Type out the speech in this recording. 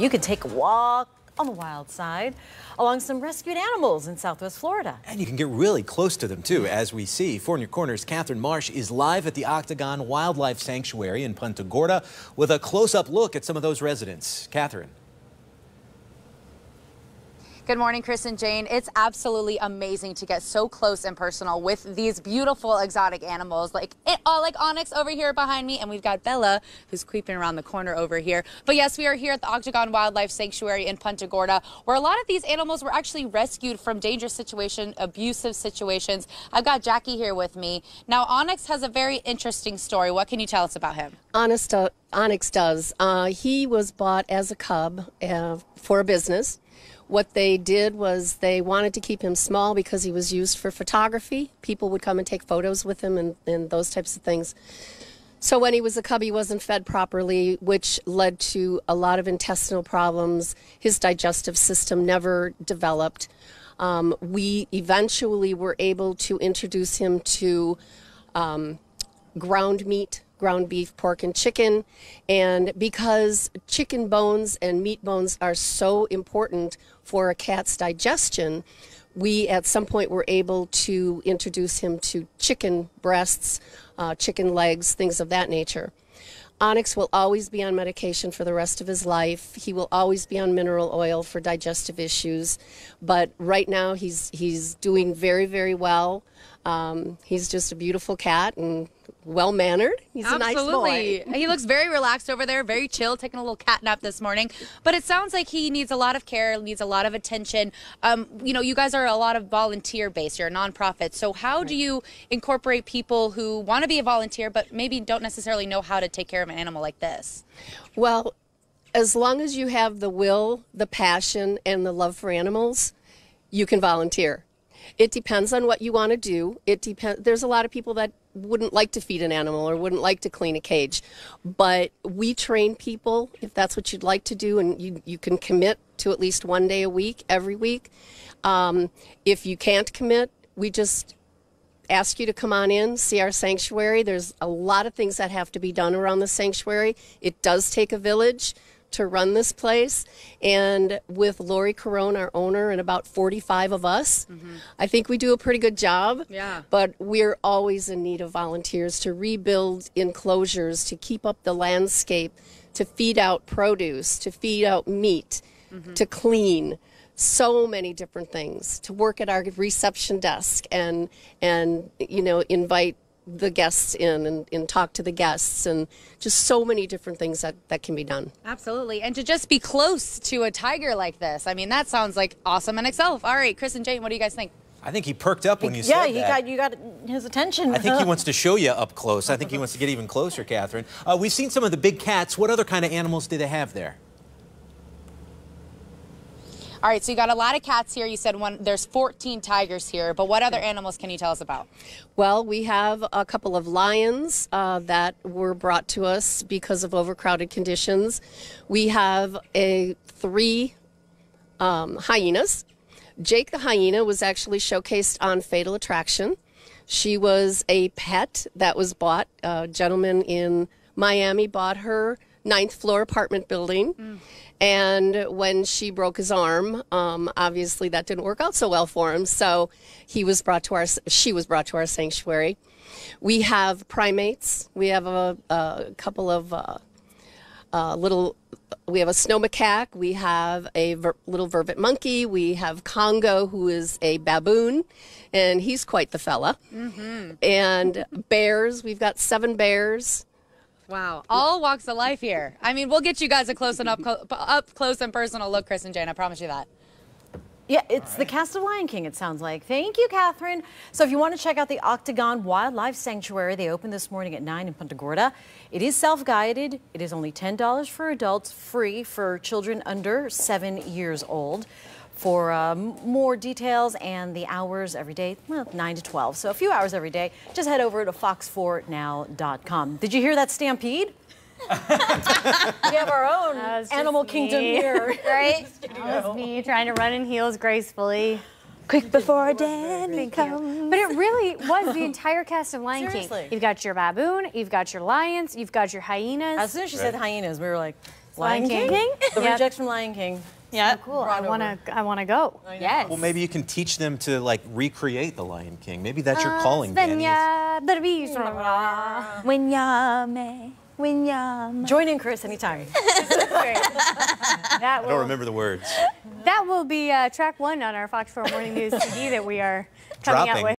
you can take a walk on the wild side along some rescued animals in Southwest Florida. And you can get really close to them, too, as we see. 4 News Corner's Catherine Marsh is live at the Octagon Wildlife Sanctuary in Punta Gorda with a close-up look at some of those residents. Catherine. Good morning, Chris and Jane. It's absolutely amazing to get so close and personal with these beautiful exotic animals like Onyx over here behind me, and we've got Bella who's creeping around the corner over here. But yes, we are here at the Octagon Wildlife Sanctuary in Punta Gorda, where a lot of these animals were actually rescued from dangerous situations, abusive situations. I've got Jackie here with me. Now, Onyx has a very interesting story. What can you tell us about him? Onyx does. He was bought as a cub for a business. What they did was they wanted to keep him small because he was used for photography. People would come and take photos with him and those types of things. So when he was a cub, he wasn't fed properly, which led to a lot of intestinal problems. His digestive system never developed. We eventually were able to introduce him to ground meat, ground beef, pork, and chicken. And because chicken bones and meat bones are so important for a cat's digestion, we at some point were able to introduce him to chicken breasts, chicken legs, things of that nature. Onyx will always be on medication for the rest of his life. He will always be on mineral oil for digestive issues. But right now he's doing very, very well. He's just a beautiful cat and well-mannered. He's a nice boy. He looks very relaxed over there, very chill, taking a little cat nap this morning. But it sounds like he needs a lot of care, needs a lot of attention. You know, you guys are a lot of volunteer-based. You're a nonprofit. So how do you incorporate people who want to be a volunteer but maybe don't necessarily know how to take care of an animal like this? Well, as long as you have the will, the passion, and the love for animals, you can volunteer. It depends on what you want to do. There's a lot of people that wouldn't like to feed an animal or wouldn't like to clean a cage. But we train people, if that's what you'd like to do, and you can commit to at least 1 day a week, every week. If you can't commit, we just ask you to come on in, see our sanctuary. There's a lot of things that have to be done around the sanctuary. It does take a village to run this place, and with Lori Carone, our owner, and about 45 of us, I think we do a pretty good job. Yeah. But we're always in need of volunteers to rebuild enclosures, to keep up the landscape, to feed out produce, to feed out meat, to clean. So many different things, to work at our reception desk and you know, invite the guests in and talk to the guests, and just so many different things that can be done. Absolutely. And to just be close to a tiger like this, I mean, that sounds like awesome in itself. All right, Chris and Jane, what do you guys think? I think he perked up when you said that. Yeah, you got his attention. I think he wants to show you up close. I think he wants to get even closer, Catherine. We've seen some of the big cats. What other kind of animals do they have there? All right, so you got a lot of cats here. You said there's 14 tigers here, but what other animals can you tell us about? Well, we have a couple of lions that were brought to us because of overcrowded conditions. We have 3 hyenas. Jake the hyena was actually showcased on Fatal Attraction. She was a pet that was bought. A gentleman in Miami bought her 9th floor apartment building. And when she broke his arm, obviously that didn't work out so well for him. So she was brought to our sanctuary. We have primates. We have a couple of we have a snow macaque. We have a little vervet monkey. We have Congo, who is a baboon, and he's quite the fella. And bears. We've got 7 bears. Wow. All walks of life here. I mean, we'll get you guys a close and up close and personal look, Chris and Jane. I promise you that. Yeah, it's the cast of Lion King, it sounds like. Thank you, Catherine. So if you want to check out the Octagon Wildlife Sanctuary, they opened this morning at 9 in Punta Gorda. It is self-guided. It is only $10 for adults, free for children under 7 years old. For more details and the hours every day, well, 9 to 12. So a few hours every day. Just head over to fox4now.com. Did you hear that stampede? We have our own animal kingdom here, right? That was me trying to run in heels gracefully. Quick before Danny comes. But it really was the entire cast of Lion King. Seriously. You've got your baboon, you've got your lions, you've got your hyenas. As soon as she said hyenas, we were like, Lion King? The Yep. rejects from Lion King. Yeah. Cool. I wanna go. Yes. Well, maybe you can teach them to like recreate the Lion King. Maybe that's your calling, Danny. Join in, Chris, anytime. That I don't remember the words. That will be track 1 on our Fox 4 Morning News CD that we are coming out Dropping. with.